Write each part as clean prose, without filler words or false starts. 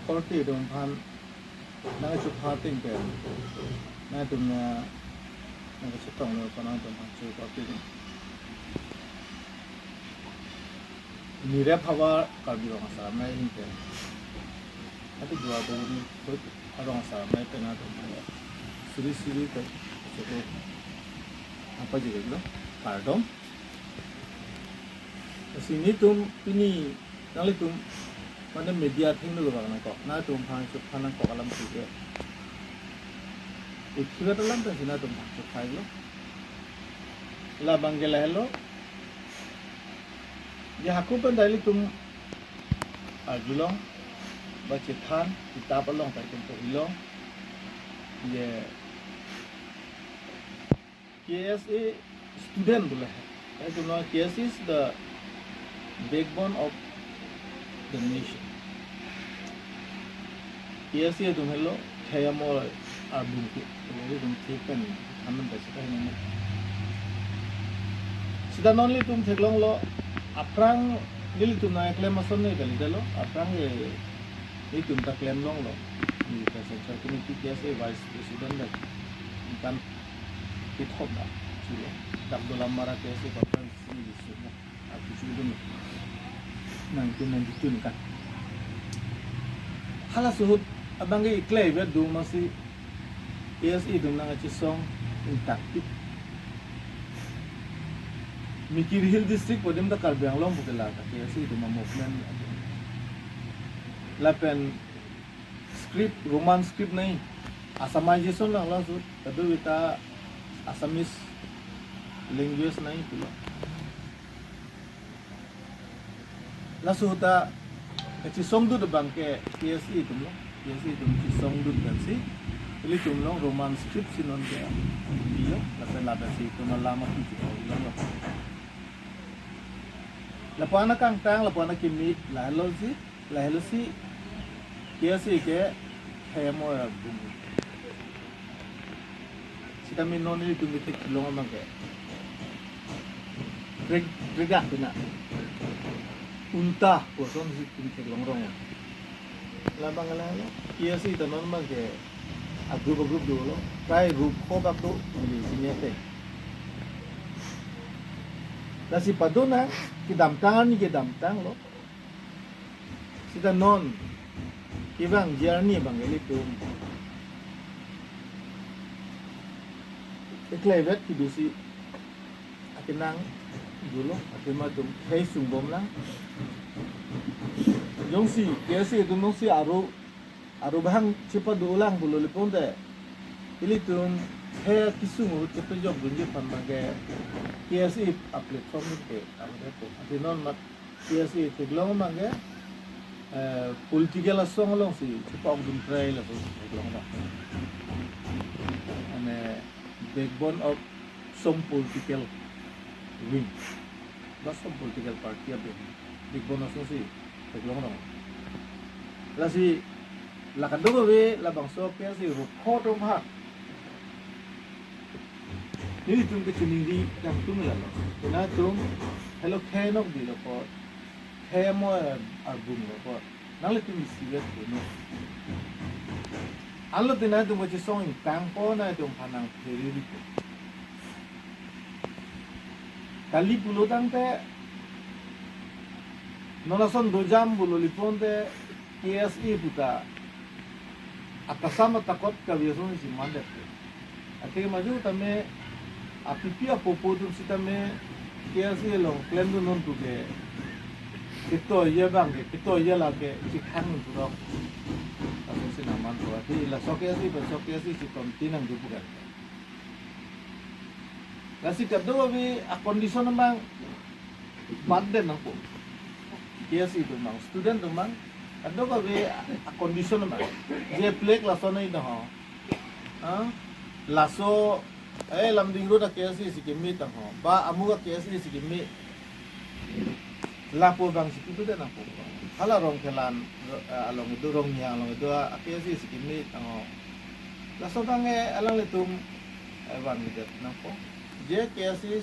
korti dong pan na chu phating pe na tum na chu tong lo pana dong pan chu korti ni re phawa karbi rong sa mai in pe ati dua do ni ko arong sa mai pe na dong siri pe chu apa juga lo pardon sini tum ini nali tum mana media thing lo bang ko na tum phang chu phana ko alam chu ke ikhiga talam ta sina tum chu khai lo la bangela hello ya aku pun dari tum ajulong baca than kitab along ta tum to ilong ye KSA student बोला है तो ना KSA is the backbone of the nation KSA तुम्हें लो क्या मोर आबुं के तुम्हें तुम ठीक कर नहीं हमें बस का नहीं सिदा नॉनली तुम ठीक लोग लो अपरांग दिल तुम ना क्लेम मसन नहीं करी चलो अपरांग ये तुम तक क्लेम लोग लो ये कैसे चलते नहीं कि KSA वाइस प्रेसिडेंट है kan kita tak sudah tak dalam marah KSA pakai sini semua aku sudah nanti kan hala suhut abang ke iklay ber do masih KSA dum nang cisong intaktif Mikir Hill district podem da Karbi Anglong bukela ka KSA dum movement lapen script roman script nahi Assamization lang langsung tapi kita Assamese language nahi pula langsung ta ci songdu de bangke KSA itu lo KSA itu ci songdu kan si ili tum long roman script sinon ke dia lapen si itu lama itu lo lapana kang tang lapana kimit lahalo si KSA ke hemo bumi kita minum ini tu kita kilong apa ke? Regak tu nak unta kosong si kita kilong rong. Labang lah, kia si tu non apa ke? Agrup dulu, try group kok tu ini sini apa? Nasi padona kita damtang lo. Kita non kibang journey bang itu. Iklay kidusi akinang dulu akima tum hey sungbom lang yung si KSA itu nung si aru bahang cepat dulang bulu lipon deh ili tum hey kisung cepat job dunji pamage KSA platform itu ada tu akinon mat KSA teglong mange political asong long si cepat dum try lah tu teglong lah backbone of some political wing, not some political party apa backbone of si teglong dong. Lasi lakado bawe labang sopya si report of hak. Ini tum kecuali di yang tum lalu. Kena tum hello kenok di report, hemo album report. Nalar tum isiat tu. Allo tinay tu macam song in tangpo na itu panang peri itu. Kali pulo tangte, nonason 2 jam pulo lipon te KSA puta. Atasama takot kabiason si mandat. Akhirnya maju tame apipi apopo tu si tame KSA long klaim tu non tu ke. Itu iya bang, itu iya lagi cikang tu dong. Sinaman tu, tapi la sokya si kontinang tu bukan. Nasi kedua bi kondisi memang badan aku. KSA itu memang student tu memang. Kedua bi kondisi memang. Dia plek laso ni dah. Laso, lamdingro dah KSA si kemi tang. Ba amuga KSA si kemi. Lapo bang si itu dah nampu. Kalau orang kelan along itu orangnya along itu akhirnya sih sikimit tango langsung tange alang letum bang itu nampo je kesis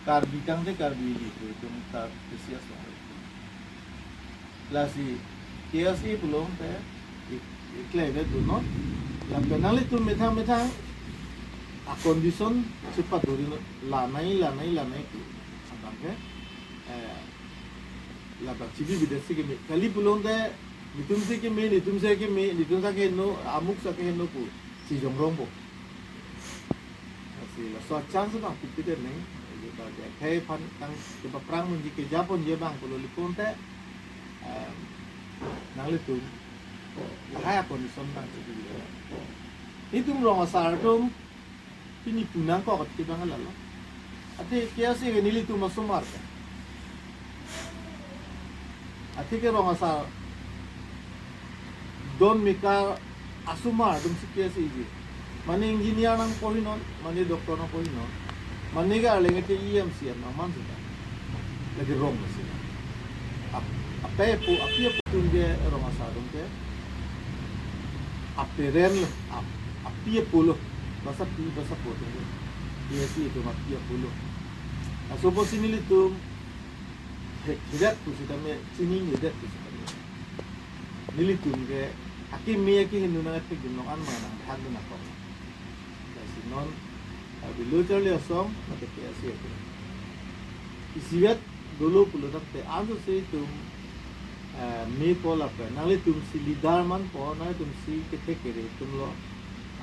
karbi tang de karbi itu tar kesias lasi KSE belum teh iklan itu no la penal itu metang a kondison cepat duri lanai abang ke la bakcibi bidasi ke kali belum teh nitum se ke nitum sa ke no amuk sa ke no pu si jongrong po asi la so chance bang pipit ne kayak pan tang coba perang menjadi Jepun je bang kalau lipun teh nang litum hai kondison bang itu merong asal tu ini punang kok ketika bang lalu ati kia sih ini litum masuk marka ati ke rong asal don mika asumar dum sikia sih je mana engineer nang kohinon mana doktor nang kohinon mana ga lagi ke EMC nang man sudah lagi rong sih apa ya tunde rong asal dum ke aperen api puluh bahasa potong dia sih itu api puluh asopo sini itu hidat tu sudah me sini hidat tu sudah nilitum ke aki hinuna ke gunungan mana hadu nak kau jadi non bilo cari asam mata ke asyik itu isiat dulu puluh tapi anu sih itu me pola pe nalitum si lidarman po nalitum si ketekere tum lo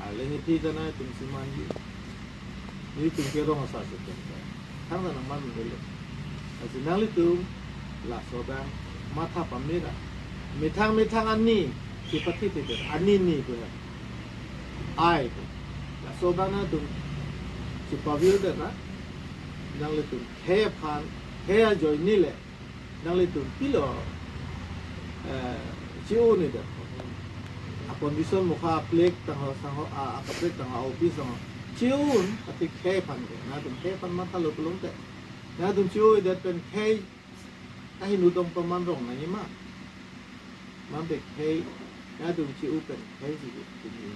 aleng itu dana tum si manji ini tum kero masa itu karena nama dulu jadi nalitum la soda mata pamera metang ani seperti itu ani ni tu ai la soda na tum si pavil dana nalitum kaya joy nile nalitum pilo ciu ni dah. Kondisi muka plek tengah plek tengah office tengah ciu, tapi kepan ke, nah tu kepan mata lo belum teh, nah tu ciu itu pen kei, kahi nudong pemandong nanya mah, mampe kei, nah tu ciu pen kei sih tu ni,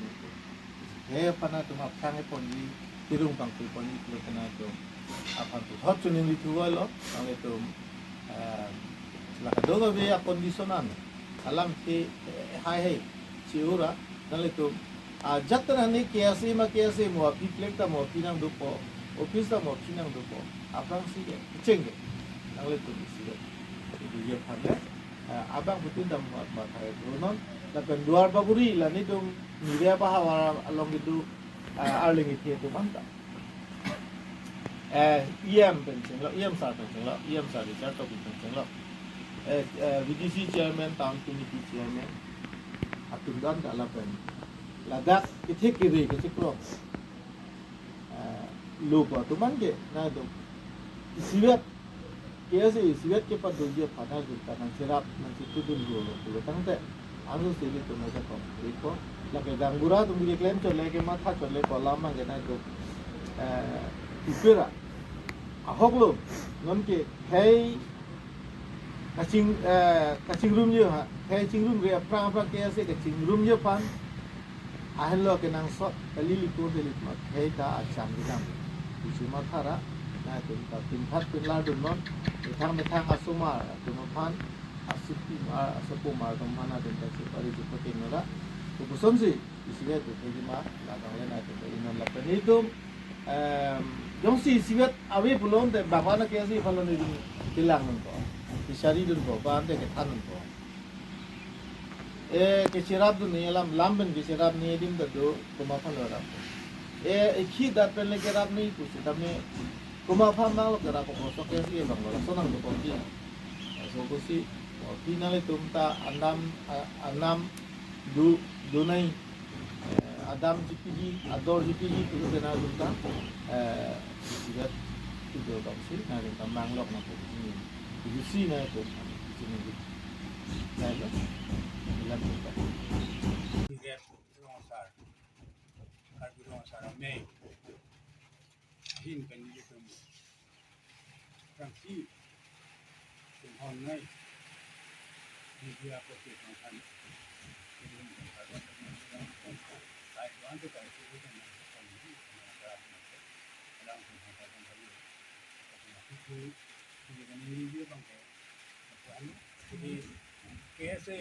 kepan tu mah sangat poni, tirung pangku poni kalau kena tu, apa tu, hot cunin itu lo, kalau itu Lakadoga be kondisionan alam ke hai ciura nale tu jatra ni kiasi mo piplek ta mo pinang dupo office ta mo pinang dupo abang si cenge nale tu si itu dia phane abang betul dam ma thai non lakan duar baburi la ni dum niria bahawara along itu arling itu tu manta em pension lo em sa di charto pension lo VDC chairman, town committee chairman, atundan tak lapan. Ladak kita kiri kita keluar. Lupa tu mana? Nah tu siwet, kiasi siwet kepada dunia pada kita nang serap nang situ dulu. Kalau tang te, anu sini tu macam apa? Iko, lagi ganggura tu mungkin klaim tu lagi mata tu lagi lama kena tu. Ikira, ahok lo, non ke, hey. Kacing room je ha, kacing room dia perang ke asyik kacing room je pan, ahal lo ke nang sot kali liku mat, hey ta acam bilang, cuma thara, nah tu ta timpat pinladun non, metang asumar, tu pan, asupu mar tu mana tu ta separi tu pakai nora, tu bukan sih, isinya tu jadi mah, ladang lain tu jadi non lapan itu, jom si siwet awi belum te bapa nak kiasi kalau ni hilang nanti. Fishery dun ko, bande ke tanun ko. Ke sirap dun ni alam lamben ke sirap ni dim dadu kumafan lo rap. Ikhi dat pen le kerap ni kusi tame kumafan na lo kerap ko so ke si bang lo so nang ko ki. So kusi finale tumta anam du nai adam jipiji ador jipiji tu kena tumta sirat tu do bang si na rin tamang lok na ko ni. Isi na itu, sini gitu. Nah, bilang kita. Tiga rumah sar, karbu rumah sar, Mei, hin kan di situ. Fransi, Tuhan nai, dia apa sih Tuhan? Saya tuan tu kalau itu kan, dalam Tuhan itu. Jadi ini dia bangke, jadi KSA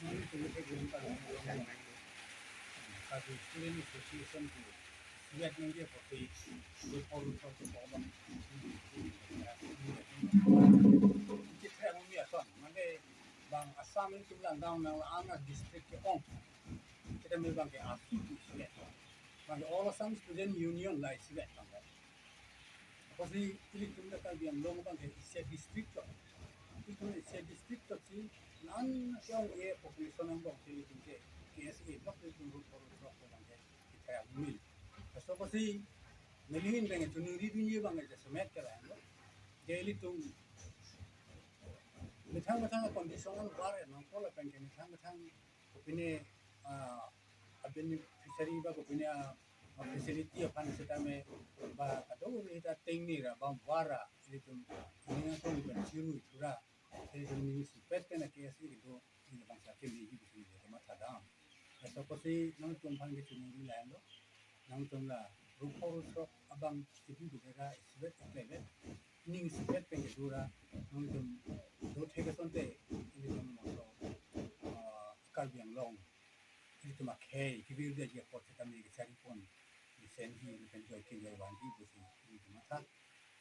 mani tu ke gulung ka ka student association tu lihat nanti apa tu dia perlu satu orang kita mumi asan mana bang asam itu bilang down nang anak district ke ong kita memang ke api tu sih bang all Assam student union lah sih bang apa sih ini tu mereka biang long bang ke district tu itu district tu sih nan yang population ang bang sih itu ke KSA blok itu perlu blok bang ke kita mumi so kasi nalihin bang itu nuri dunia bang ke semet ke lah jadi tu mitang-mitang kondisional bar nang pola pengke mitang-mitang opini abini fishery ba opini facility apan setame ba kado ita tingni ra ba wara itu ini ko ni chiru tura itu ni sipet na KSI itu ni bangsa ke ni di sini ke mata dam so kasi nang tum pang gitu ni lando nang tum la rupo rusok abang itu juga sibet lebe ning sibet pengke dura nang tum do take sonte ini tum mo kalbiang long itu makai kibir dia je pot kami ke cari pon di senhi ni kan joy ke joy wangi tu si itu mata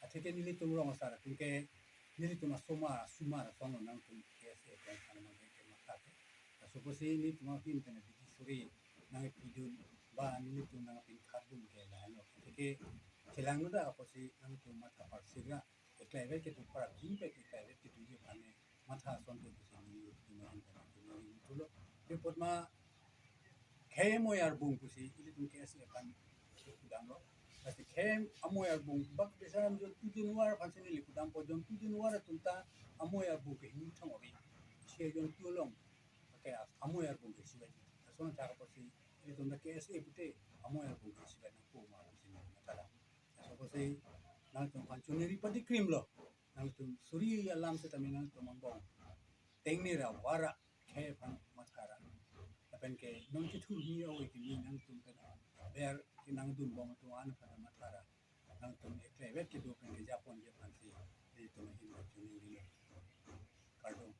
atete ni tum long sara ke ni tum suma sono nang tum KSA kan kana ke mata ke so posi ni tum hin kan di suri nang pidun ba ni tum nang pin khadum ke la no ke celang nu da posi nang tum mata parsiga ekleve ke tu para jimpe ke ekleve ke tu je pane mata sonte tu si ni tum hin kan ni tulo ke pot ma kemoyar bung kusi ili tum KSA kan kudang lo kasi amoyar bung bak besaram jon tujunuar pansini li kudang po jon tujunuar tunta amoyar bung ke himu tangori siya jon tulong kaya amoyar bung ke siya asona taka po si ili tum da KSA pute amoyar bung ke siya nang po ma pansini matala so po si nang tum pansuni pati krim lo nang tum suri alam sa tamin nang tum ambong tengni ra wara kaya pan matara apen ke non ki thul hi awi ki nang tum pe ber ki nang dun bom tu an pa matara nang tum ekle vet ki do pen ke japon je pan si tum hin tum ni kardom